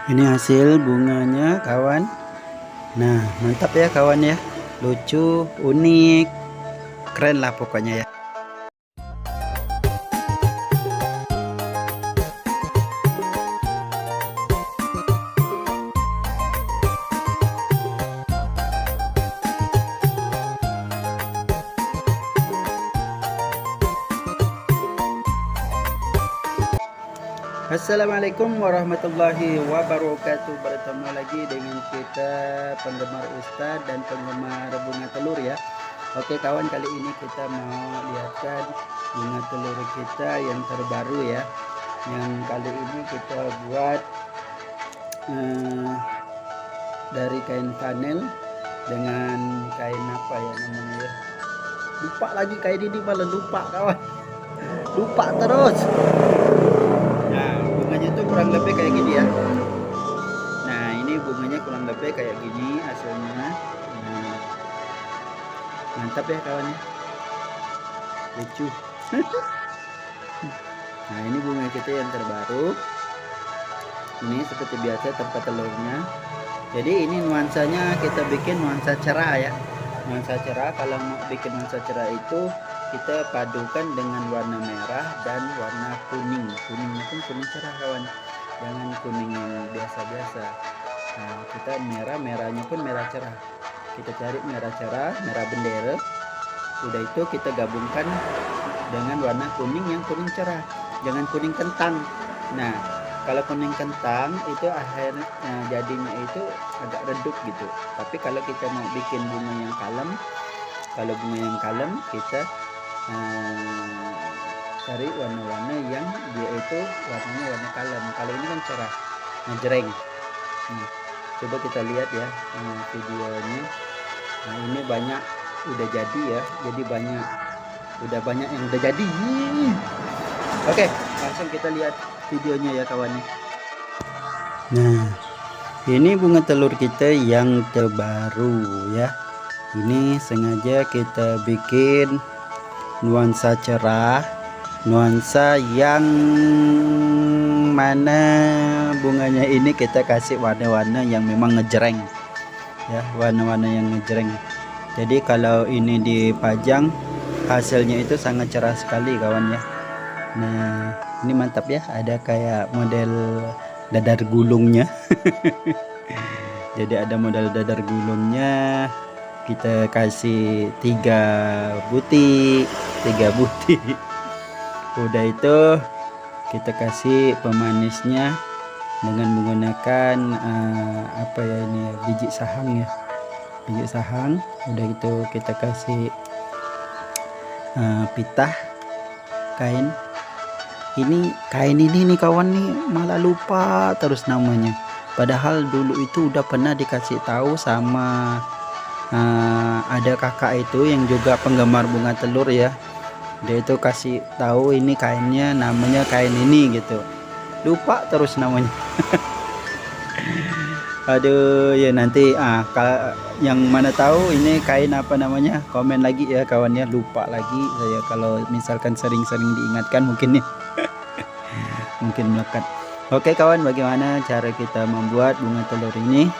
Ini hasil bunganya kawan. Nah, mantap ya kawan ya. Lucu, unik, keren lah pokoknya ya. Assalamualaikum warahmatullahi wabarakatuh. Bertemu lagi dengan kita penggemar Ustadz dan penggemar bunga telur ya. Oke kawan, kali ini kita mau lihatkan bunga telur kita yang terbaru ya. Yang kali ini kita buat dari kain panel dengan kain apa ya namanya ya. Lupa lagi kain ini, malah lupa kawan. Lupa terus. Nah, bunganya itu kurang lebih kayak gini ya. Nah, ini bunganya kurang lebih kayak gini hasilnya. Nah, mantap ya kawan ya. Lucu. Nah, ini bunga kita yang terbaru. Ini seperti biasa tempat telurnya. Jadi ini nuansanya kita bikin nuansa cerah ya. Nuansa cerah, kalau mau bikin nuansa cerah itu kita padukan dengan warna merah dan warna kuning. Kuningnya pun kuning cerah kawan, jangan kuning yang biasa-biasa. Nah, kita merahnya pun merah cerah. Kita cari merah cerah, merah bendera. Udah itu kita gabungkan dengan warna kuning yang kuning cerah, jangan kuning kentang. Nah, kalau kuning kentang itu akhirnya jadinya itu agak redup gitu. Tapi kalau kita mau bikin bunga yang kalem, kalau bunga yang kalem kita cari warna-warna yang dia itu warnanya warna kalem. Kalau ini kan cerah, ngejreng. Coba kita lihat ya videonya. Nah, ini banyak udah jadi ya, jadi udah banyak yang udah jadi. Oke, langsung kita lihat videonya ya kawan. Nah, ini bunga telur kita yang terbaru ya. Ini sengaja kita bikin nuansa cerah, nuansa yang mana bunganya ini kita kasih warna-warna yang memang ngejreng ya, warna-warna yang ngejreng. Jadi kalau ini dipajang hasilnya itu sangat cerah sekali kawan ya. Nah, ini mantap ya, ada kayak model dadar gulungnya. Jadi ada model dadar gulungnya. Kita kasih 3 butir. Udah itu kita kasih pemanisnya dengan menggunakan apa ya ini ya, biji sahang ya, biji sahang. Udah itu kita kasih pitah kain. Ini kain ini nih kawan nih, malah lupa terus namanya, padahal dulu itu udah pernah dikasih tahu sama ada kakak itu yang juga penggemar bunga telur ya. Dia itu kasih tahu ini kainnya namanya kain ini gitu, lupa terus namanya. Aduh ya, nanti yang mana tahu ini kain apa namanya, komen lagi ya kawan ya. Lupa lagi saya, kalau misalkan sering-sering diingatkan mungkin nih mungkin melekat. Oke kawan, bagaimana cara kita membuat bunga telur ini?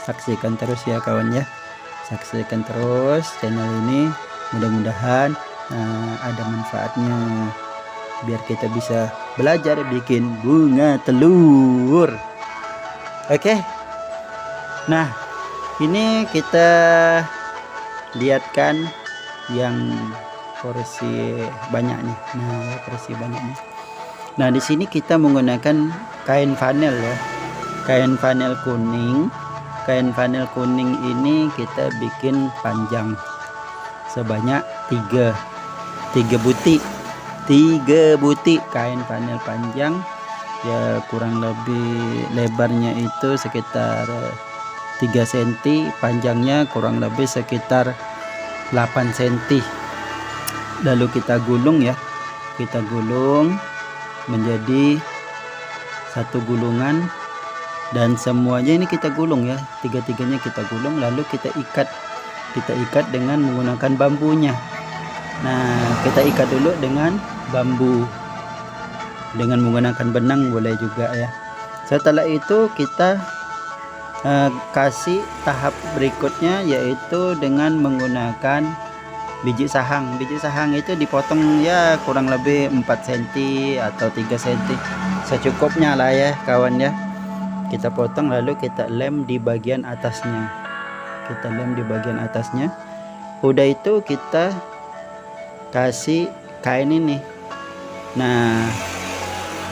Saksikan terus ya kawan ya, saksikan terus channel ini, mudah-mudahan ada manfaatnya biar kita bisa belajar bikin bunga telur. Oke. Nah, ini kita lihatkan yang porsi banyaknya. Nah, porsi banyaknya. Nah, di sini kita menggunakan kain panel ya. Kain panel kuning. Kain panel kuning ini kita bikin panjang sebanyak 3 butir. 3 butir kain panel panjang ya, kurang lebih lebarnya itu sekitar 3 cm, panjangnya kurang lebih sekitar 8 cm. Lalu kita gulung ya, kita gulung menjadi satu gulungan, dan semuanya ini kita gulung ya, tiga-tiganya kita gulung, lalu kita ikat dengan menggunakan bambunya. Nah, kita ikat dulu dengan bambu, dengan menggunakan benang boleh juga ya. Setelah itu kita kasih tahap berikutnya, yaitu dengan menggunakan biji sahang. Biji sahang itu dipotong ya kurang lebih 4 cm atau 3 cm secukupnya lah ya kawan ya. Kita potong lalu kita lem di bagian atasnya. Kita lem di bagian atasnya. Udah itu kita kasih kain ini. Nah,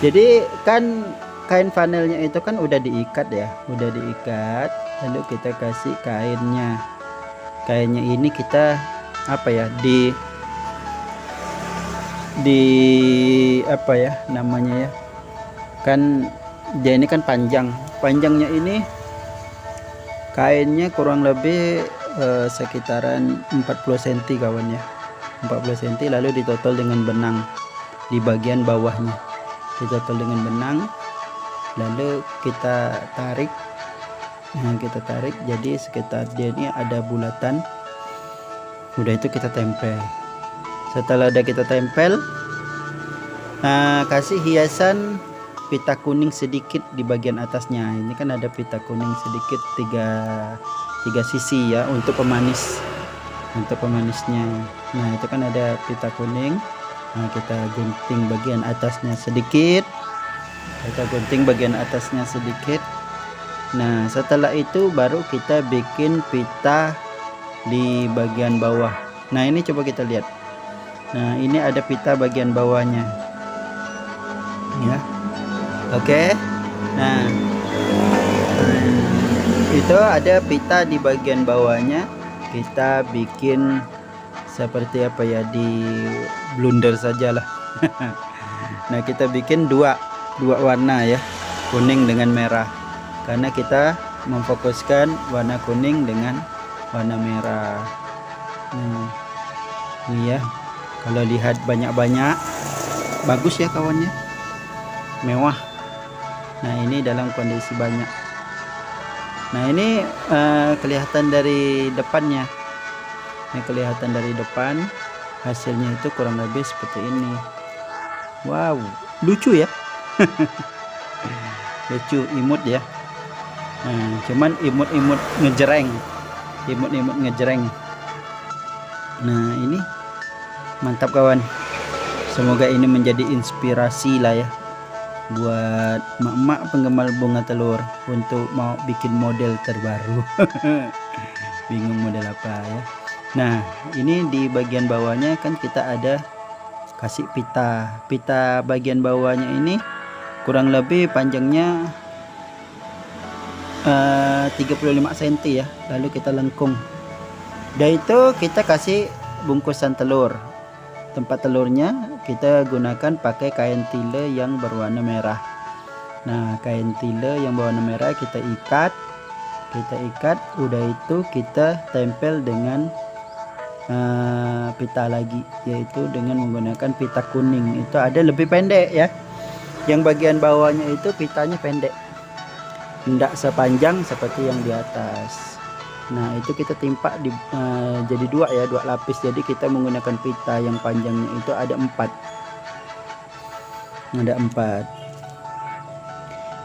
jadi kan kain flanelnya itu kan udah diikat ya, udah diikat. Lalu kita kasih kainnya. Kainnya ini kita apa ya, di apa ya namanya ya, kan dia ini kan panjangnya ini kainnya kurang lebih sekitaran 40 cm kawan ya, 40 cm. Lalu ditotol dengan benang di bagian bawahnya, ditotol dengan benang, lalu kita tarik. Nah, kita tarik jadi sekitar dia ini ada bulatan. Udah itu kita tempel. Setelah udah kita tempel, kasih hiasan pita kuning sedikit di bagian atasnya. Ini kan ada pita kuning sedikit, tiga sisi ya, untuk pemanis, untuk pemanisnya. Nah, itu kan ada pita kuning. Nah, kita gunting bagian atasnya sedikit. Kita gunting bagian atasnya sedikit. Nah, setelah itu baru kita bikin pita di bagian bawah. Nah, ini coba kita lihat. Nah, ini ada pita bagian bawahnya ya. Oke. Nah, itu ada pita di bagian bawahnya. Kita bikin seperti apa ya, di blunder sajalah. Nah, kita bikin dua warna ya, kuning dengan merah, karena kita memfokuskan warna kuning dengan warna merah. Ini ya, kalau lihat banyak-banyak bagus ya kawannya, mewah. Nah, ini dalam kondisi banyak. Nah, ini kelihatan dari depannya. Ini kelihatan dari depan, hasilnya itu kurang lebih seperti ini. Wow, lucu ya. Lucu, imut ya. Nah, cuman imut-imut ngejreng, imut-imut ngejreng. Nah, ini mantap kawan. Semoga ini menjadi inspirasi lah ya buat emak-emak penggemar bunga telur untuk mau bikin model terbaru. Bingung model apa ya. Nah, ini di bagian bawahnya kan kita ada kasih pita bagian bawahnya ini kurang lebih panjangnya 35 cm ya. Lalu kita lengkung. Dan itu kita kasih bungkusan telur. Tempat telurnya kita gunakan pakai kain tile yang berwarna merah. Nah, kain tile yang berwarna merah kita ikat, udah itu kita tempel dengan pita lagi, yaitu dengan menggunakan pita kuning. Itu ada lebih pendek ya, yang bagian bawahnya itu pitanya pendek, tidak sepanjang seperti yang di atas. Nah, itu kita timpa jadi dua lapis. Jadi kita menggunakan pita yang panjangnya itu ada 4.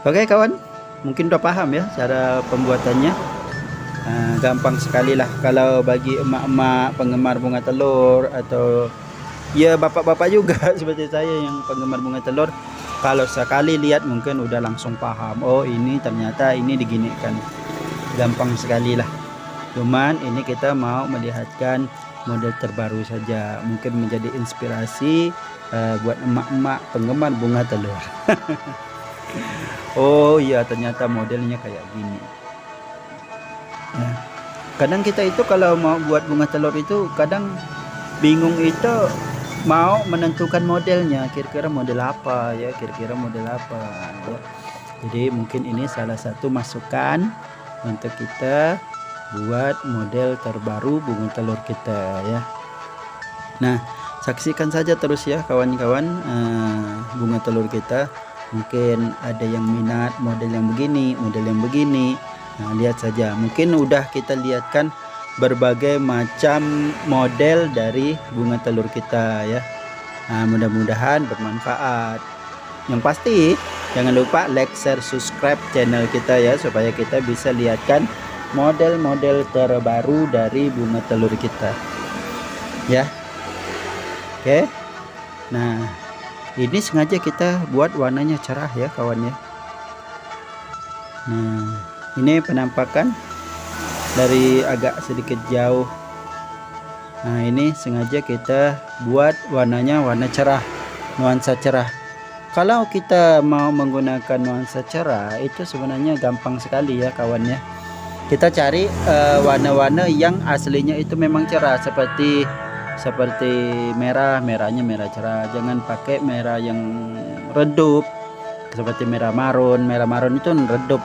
Oke kawan, mungkin udah paham ya cara pembuatannya. Gampang sekali lah kalau bagi emak-emak penggemar bunga telur, atau ya bapak-bapak juga seperti saya yang penggemar bunga telur. Kalau sekali lihat mungkin udah langsung paham, oh ini ternyata ini diginikan. Gampang sekali lah. Cuman ini kita mau melihatkan model terbaru saja, mungkin menjadi inspirasi buat emak-emak penggemar bunga telur. Oh iya, ternyata modelnya kayak gini. Nah, kadang kita itu kalau mau buat bunga telur itu kadang bingung itu mau menentukan modelnya, kira-kira model apa ya, ya. Jadi mungkin ini salah satu masukan untuk kita buat model terbaru bunga telur kita ya. Nah, saksikan saja terus ya kawan-kawan bunga telur kita. Mungkin ada yang minat model yang begini, model yang begini. Nah, lihat saja, mungkin udah kita lihatkan berbagai macam model dari bunga telur kita ya. Nah, mudah-mudahan bermanfaat. Yang pasti Jangan lupa like, share, subscribe channel kita ya, supaya kita bisa lihatkan model-model terbaru dari bunga telur kita ya. Oke, nah ini sengaja kita buat warnanya cerah ya kawan ya. Nah ini penampakan dari agak sedikit jauh. Nah ini sengaja kita buat warnanya warna cerah, nuansa cerah. Kalau kita mau menggunakan nuansa cerah itu sebenarnya gampang sekali ya kawan ya. Kita cari warna-warna yang aslinya itu memang cerah, seperti merahnya merah cerah. Jangan pakai merah yang redup seperti merah marun itu redup.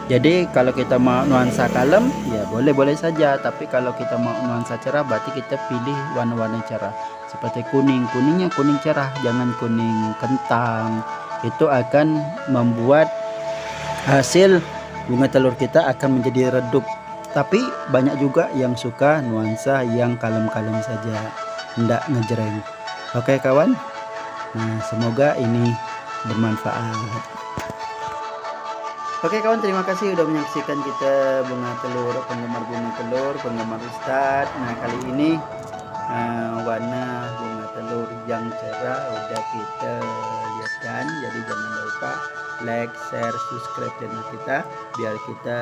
Jadi kalau kita mau nuansa kalem ya boleh saja, tapi kalau kita mau nuansa cerah berarti kita pilih warna-warna cerah. Seperti kuningnya kuning cerah, jangan kuning kentang. Itu akan membuat hasil bunga telur kita akan menjadi redup. Tapi banyak juga yang suka nuansa yang kalem-kalem saja, tidak ngejreng. Oke kawan, nah semoga ini bermanfaat. Oke kawan, terima kasih udah menyaksikan kita bunga telur, penggemar Ustadz. Nah kali ini warna bunga telur yang cerah udah kita lihatkan. Jadi jangan lupa like, share, subscribe channel kita biar kita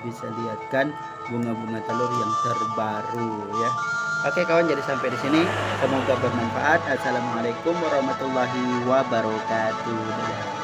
bisa lihatkan bunga-bunga telur yang terbaru ya. Oke kawan, jadi sampai di sini semoga bermanfaat. Assalamualaikum warahmatullahi wabarakatuh. Dadah.